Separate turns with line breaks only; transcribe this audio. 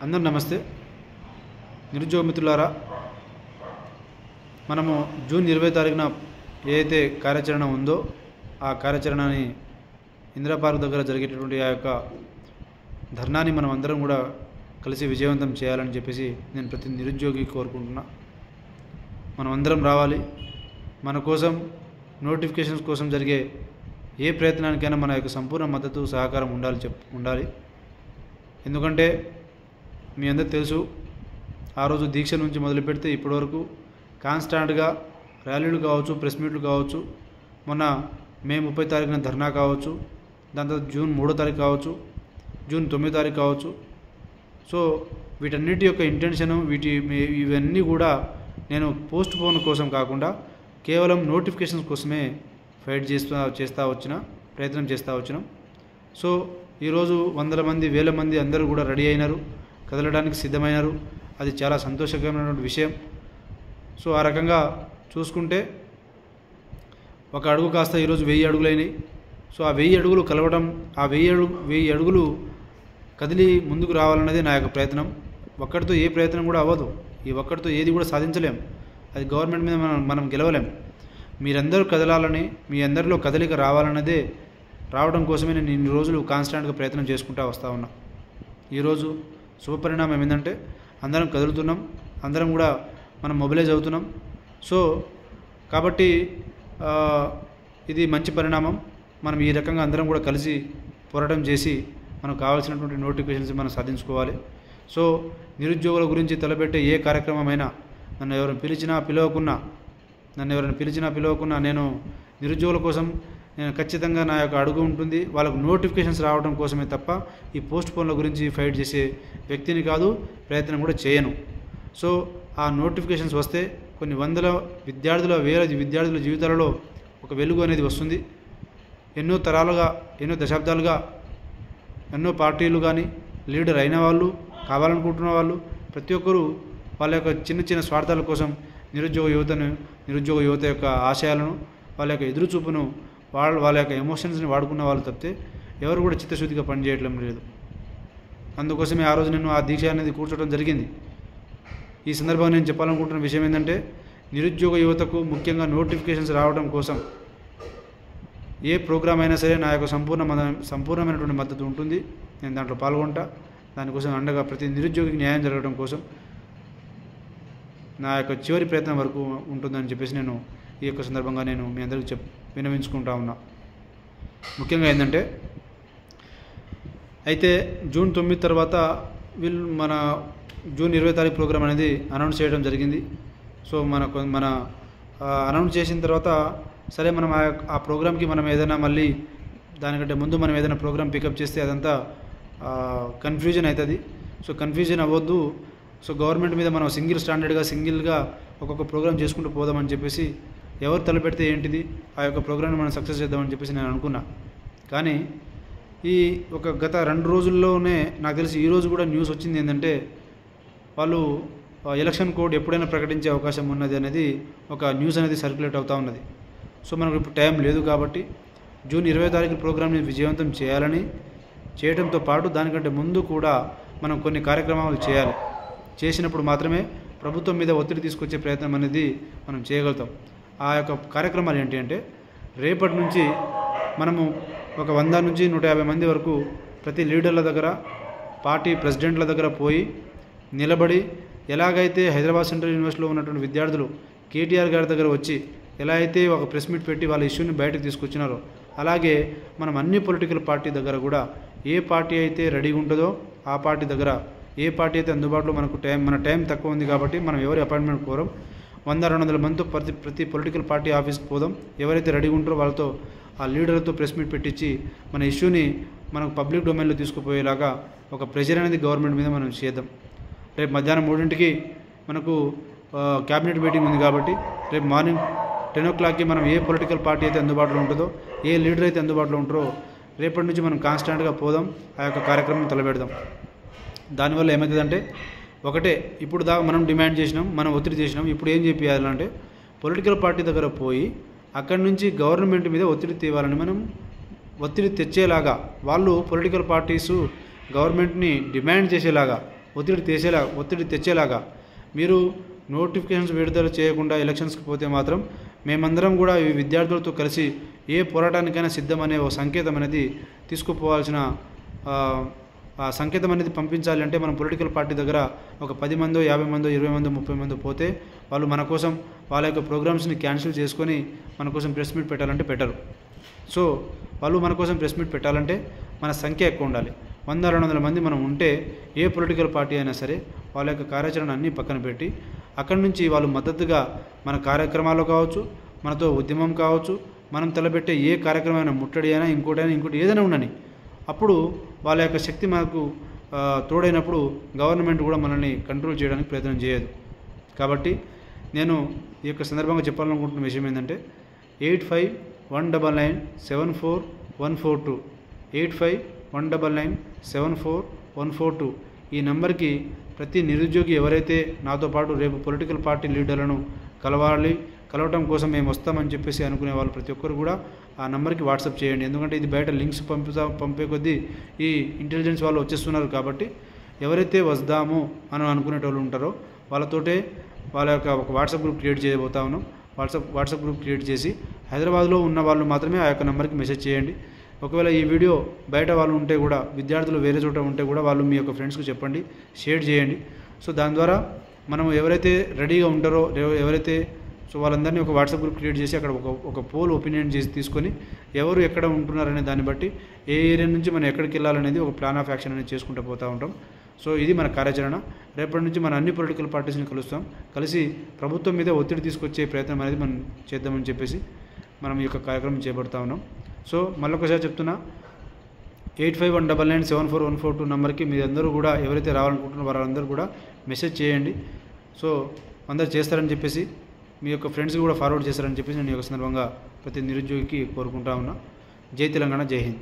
అందరూ నమస్తే. నిరుద్యోగ మిత్రులారా, మనము జూన్ 20 తారీఖున ఏదైతే కార్యాచరణ ఉందో ఆ కార్యాచరణని ఇందిరా పార్క్ దగ్గర జరిగేటటువంటి ఆ యొక్క ధర్నాని మనం అందరం కూడా కలిసి విజయవంతం చేయాలని చెప్పేసి నేను ప్రతి నిరుద్యోగి కోరుకుంటున్నా. మనం అందరం రావాలి. మన కోసం నోటిఫికేషన్స్ కోసం జరిగే ఏ ప్రయత్నానికైనా మన యొక్క సంపూర్ణ మద్దతు సహకారం ఉండాలి. ఎందుకంటే మీ అందరికీ తెలుసు, ఆ రోజు దీక్ష నుంచి మొదలు పెడితే ఇప్పటివరకు కాన్స్టాంట్గా ర్యాలీలు కావచ్చు, ప్రెస్ మీట్లు కావచ్చు, మొన్న మే 30 తారీఖున ధర్నా కావచ్చు, దాని తర్వాత జూన్ 3వ తారీఖు కావచ్చు, జూన్ 9వ తారీఖు కావచ్చు. సో వీటన్నిటి యొక్క ఇంటెన్షను ఇవన్నీ కూడా నేను పోస్ట్ పోన్ కోసం కాకుండా కేవలం నోటిఫికేషన్స్ కోసమే ఫైట్ ప్రయత్నం చేస్తూ వచ్చినాం. సో ఈరోజు వందల మంది, వేల మంది అందరూ కూడా రెడీ అయినారు, కదలడానికి సిద్ధమైనారు. అది చాలా సంతోషకరమైనటువంటి విషయం. సో ఆ రకంగా చూసుకుంటే ఒక అడుగు కాస్త ఈరోజు 1000 అడుగులైనాయి. సో ఆ 1000 అడుగులు కలవడం, ఆ 1000 అడుగులు కదిలి ముందుకు రావాలన్నదే నా యొక్క ప్రయత్నం. ఒక్కడితో ఏ ప్రయత్నం కూడా అవ్వదు. ఈ ఒక్కడితో ఏది కూడా సాధించలేం. అది గవర్నమెంట్ మీద మనం గెలవలేం. మీరందరూ కదలాలని, మీ అందరిలో కదలిక రావడం కోసమే నేను ఇన్ని రోజులు కాన్స్టాంట్గా ప్రయత్నం చేసుకుంటూ వస్తూ ఉన్నా. ఈరోజు శుభపరిణామం ఏంటంటే అందరం కదులుతున్నాం, అందరం కూడా మనం మొబిలైజ్ అవుతున్నాం. సో కాబట్టి ఇది మంచి పరిణామం. మనం ఈ రకంగా అందరం కూడా కలిసి పోరాటం చేసి మనకు కావాల్సినటువంటి నోటిఫికేషన్స్ మనం సాధించుకోవాలి. సో నిరుద్యోగుల గురించి తలపెట్టే ఏ కార్యక్రమమైనా నన్ను ఎవరైనా పిలిచినా నేను నిరుద్యోగుల కోసం నేను ఖచ్చితంగా నా యొక్క అడుగు ఉంటుంది. వాళ్ళకు నోటిఫికేషన్స్ రావడం కోసమే తప్ప ఈ పోస్ట్ పోన్ల గురించి ఫైట్ చేసే వ్యక్తిని కాదు, ప్రయత్నం కూడా చేయను. సో ఆ నోటిఫికేషన్స్ వస్తే కొన్ని వందల వేల విద్యార్థుల జీవితాలలో ఒక వెలుగు అనేది వస్తుంది. ఎన్నో తరాలుగా, ఎన్నో దశాబ్దాలుగా ఎన్నో పార్టీలు కానీ లీడర్ అయిన వాళ్ళు, కావాలనుకుంటున్న వాళ్ళు ప్రతి ఒక్కరూ వాళ్ళ యొక్క చిన్న చిన్న స్వార్థాల కోసం నిరుద్యోగ యువత యొక్క ఆశయాలను, వాళ్ళ యొక్క ఎదురుచూపును, వాళ్ళ యొక్క ఎమోషన్స్ని వాడుకున్న వాళ్ళు తప్పితే ఎవరు కూడా చిత్తశుద్ధిగా పనిచేయటం లేదు. అందుకోసమే ఆ రోజు నేను ఆ దీక్ష అనేది కూర్చోవడం జరిగింది. ఈ సందర్భంగా నేను చెప్పాలనుకుంటున్న విషయం ఏంటంటే, నిరుద్యోగ యువతకు ముఖ్యంగా నోటిఫికేషన్స్ రావడం కోసం ఏ ప్రోగ్రామ్ అయినా సరే నా యొక్క సంపూర్ణమైనటువంటి మద్దతు ఉంటుంది. నేను దాంట్లో పాల్గొంటా. దానికోసం అండగా ప్రతి నిరుద్యోగికి న్యాయం జరగడం కోసం నా యొక్క చివరి ప్రయత్నం వరకు ఉంటుందని చెప్పేసి నేను ఈ యొక్క సందర్భంగా నేను మీ అందరికీ విన్నవించుకుంటా ఉన్నా. ముఖ్యంగా ఏంటంటే, అయితే జూన్ 9 తర్వాత మన జూన్ 20 తారీఖు ప్రోగ్రామ్ అనేది అనౌన్స్ చేయడం జరిగింది. సో మన అనౌన్స్ చేసిన తర్వాత సరే మనం ఆ ప్రోగ్రామ్కి మనం ఏదైనా మళ్ళీ దానికంటే ముందు మనం ఏదైనా ప్రోగ్రామ్ పికప్ చేస్తే అదంతా కన్ఫ్యూజన్ అవుతుంది. సో కన్ఫ్యూజన్ అవ్వద్దు. సో గవర్నమెంట్ మీద మనం సింగిల్గా ఒక్కొక్క ప్రోగ్రామ్ చేసుకుంటూ పోదామని చెప్పేసి ఎవరు తలపెడితే ఏంటిది, ఆ యొక్క ప్రోగ్రామ్ని మనం సక్సెస్ చేద్దామని చెప్పేసి నేను అనుకున్నా. కానీ ఈ గత 2 రోజుల్లోనే నాకు తెలిసి ఈరోజు కూడా న్యూస్ వచ్చింది ఏంటంటే, వాళ్ళు ఎలక్షన్ కోడ్ ఎప్పుడైనా ప్రకటించే అవకాశం ఉన్నది అనేది ఒక న్యూస్ అనేది సర్క్యులేట్ అవుతూ ఉన్నది. సో మనకు ఇప్పుడు టైం లేదు కాబట్టి జూన్ 20 తారీఖు ప్రోగ్రామ్ని విజయవంతం చేయడంతో పాటు దానికంటే ముందు కూడా మనం కొన్ని కార్యక్రమాలు చేసినప్పుడు మాత్రమే ప్రభుత్వం మీద ఒత్తిడి తీసుకొచ్చే ప్రయత్నం అనేది మనం చేయగలుగుతాం. ఆ యొక్క కార్యక్రమాలు ఏంటి అంటే, రేపటి నుంచి మనము ఒక 100 నుంచి 150 మంది వరకు ప్రతి లీడర్ల దగ్గర, పార్టీ ప్రెసిడెంట్ల దగ్గర పోయి నిలబడి, ఎలాగైతే హైదరాబాద్ సెంట్రల్ యూనివర్సిటీలో ఉన్నటువంటి విద్యార్థులు కేటీఆర్ గారి దగ్గర వచ్చి ఎలా అయితే ఒక ప్రెస్ మీట్ పెట్టి వాళ్ళ ఇష్యూని బయటకు తీసుకొచ్చినారో, అలాగే మనం అన్ని పొలిటికల్ పార్టీ దగ్గర కూడా ఏ పార్టీ అయితే రెడీగా ఉంటుందో ఆ పార్టీ దగ్గర, ఏ పార్టీ అయితే అందుబాటులో మన టైం తక్కువ ఉంది కాబట్టి మనం ఎవరి అపాయింట్మెంట్ కోరం, 100-200 మందితో ప్రతి పొలిటికల్ పార్టీ ఆఫీస్కి పోదాం. ఎవరైతే రెడీగా ఉంటారో వాళ్ళతో, ఆ లీడర్లతో ప్రెస్ మీట్ పెట్టించి మన ఇష్యూని మనకు పబ్లిక్ డొమైన్లో తీసుకుపోయేలాగా ఒక ప్రెషర్ అనేది గవర్నమెంట్ మీద మనం చేద్దాం. రేపు మధ్యాహ్నం 3ంటికి మనకు క్యాబినెట్ మీటింగ్ ఉంది కాబట్టి రేపు మార్నింగ్ 10 o'clockకి మనం ఏ పొలిటికల్ పార్టీ అయితే అందుబాటులో ఉంటుందో, ఏ లీడర్ అయితే అందుబాటులో ఉంటారో రేపటి నుంచి మనం కాన్స్టాంట్గా పోదాం, ఆ యొక్క కార్యక్రమం తలపెడదాం. దానివల్ల ఏమవుతుందంటే, ఒకటే ఇప్పుడు దాకా మనం డిమాండ్ చేసినాం, మనం ఒత్తిడి చేసినాం. ఇప్పుడు ఏం చేయాలంటే పొలిటికల్ పార్టీ దగ్గర పోయి అక్కడి నుంచి గవర్నమెంట్ మీద ఒత్తిడి తేవాలని, మనం ఒత్తిడి తెచ్చేలాగా, వాళ్ళు పొలిటికల్ పార్టీసు గవర్నమెంట్ని డిమాండ్ చేసేలాగా ఒత్తిడి తెచ్చేలాగా మీరు నోటిఫికేషన్స్ విడుదల చేయకుండా ఎలక్షన్స్కి పోతే మాత్రం మేమందరం కూడా ఈ విద్యార్థులతో కలిసి ఏ పోరాటానికైనా సిద్ధమనే ఓ సంకేతం అనేది తీసుకుపోవాల్సిన ఆ సంకేతం అనేది పంపించాలి. అంటే మనం పొలిటికల్ పార్టీ దగ్గర ఒక 10 మందో 50 మందో 20 మందో 30 మందో పోతే వాళ్ళు మన కోసం వాళ్ళ యొక్క ప్రోగ్రామ్స్ని క్యాన్సిల్ చేసుకొని మన కోసం ప్రెస్ మీట్ పెట్టాలంటే పెట్టరు. సో వాళ్ళు మన కోసం ప్రెస్ మీట్ పెట్టాలంటే మన సంఖ్య ఎక్కువ ఉండాలి. 100-200 మంది మనం ఉంటే ఏ పొలిటికల్ పార్టీ అయినా సరే వాళ్ళ యొక్క కార్యాచరణ అన్నీ పక్కన పెట్టి అక్కడి నుంచి వాళ్ళు మద్దతుగా మన కార్యక్రమాలు కావచ్చు, మనతో ఉద్యమం కావచ్చు, మనం తలపెట్టే ఏ కార్యక్రమమైనా ముట్టడి అయినా ఇంకోటి ఏదైనా ఉండని అప్పుడు వాళ్ళ యొక్క శక్తి మనకు తోడైనప్పుడు గవర్నమెంట్ కూడా మనల్ని కంట్రోల్ చేయడానికి ప్రయత్నం చేయదు. కాబట్టి నేను ఈ యొక్క సందర్భంగా చెప్పాలనుకుంటున్న విషయం ఏంటంటే 8519974142 8519974142 ఈ నెంబర్కి ప్రతి నిరుద్యోగి ఎవరైతే నాతో పాటు రేపు పొలిటికల్ పార్టీ లీడర్లను కలవటం కోసం మేము వస్తామని చెప్పేసి అనుకునే వాళ్ళు ప్రతి ఒక్కరు కూడా ఆ నెంబర్కి వాట్సాప్ చేయండి. ఎందుకంటే ఇది బయట లింక్స్ పంపే కొద్దీ ఈ ఇంటెలిజెన్స్ వాళ్ళు వచ్చేస్తున్నారు. కాబట్టి ఎవరైతే వద్దాము అని అనుకునేటోళ్ళు ఉంటారో వాళ్ళతోటే వాళ్ళ యొక్క ఒక వాట్సాప్ గ్రూప్ క్రియేట్ చేయబోతా ఉన్నాం. వాట్సాప్ గ్రూప్ క్రియేట్ చేసి హైదరాబాద్లో ఉన్న వాళ్ళు మాత్రమే ఆ యొక్క నెంబర్కి మెసేజ్ చేయండి. ఒకవేళ ఈ వీడియో బయట వాళ్ళు ఉంటే కూడా విద్యార్థులు వేరే చోట ఉంటే కూడా వాళ్ళు మీ యొక్క ఫ్రెండ్స్కి చెప్పండి, షేర్ చేయండి. సో దాని ద్వారా మనం ఎవరైతే రెడీగా ఉంటారో సో వాళ్ళందరినీ ఒక వాట్సాప్ గ్రూప్ క్రియేట్ చేసి అక్కడ ఒక పోల్ ఒపీనియన్ చేసి తీసుకొని ఎవరు ఎక్కడ ఉంటున్నారనే దాన్ని బట్టి ఏ ఏరియా నుంచి మనం ఎక్కడికి వెళ్ళాలనేది ఒక ప్లాన్ ఆఫ్ యాక్షన్ అనేది చేసుకుంటూ పోతూ ఉంటాం. సో ఇది మన కార్యాచరణ. రేపటి నుంచి మన అన్ని పొలిటికల్ పార్టీస్ని కలిసి ప్రభుత్వం మీద ఒత్తిడి తీసుకొచ్చే ప్రయత్నం అనేది మనం చేద్దామని చెప్పేసి మనం ఈ యొక్క కార్యక్రమం చేపడుతూ ఉన్నాం. సో మళ్ళొకసారి చెప్తున్నా, 8519974142 నెంబర్కి మీరందరూ కూడా ఎవరైతే రావాలనుకుంటున్నారో వారందరూ కూడా మెసేజ్ చేయండి. సో అందరూ చేస్తారని చెప్పేసి మీ యొక్క ఫ్రెండ్స్ కూడా ఫార్వర్డ్ చేస్తారని చెప్పేసి నేను ఈ యొక్క సందర్భంగా ప్రతి నిరుద్యోగికి కోరుకుంటా ఉన్నా. జై తెలంగాణ, జై హింద్.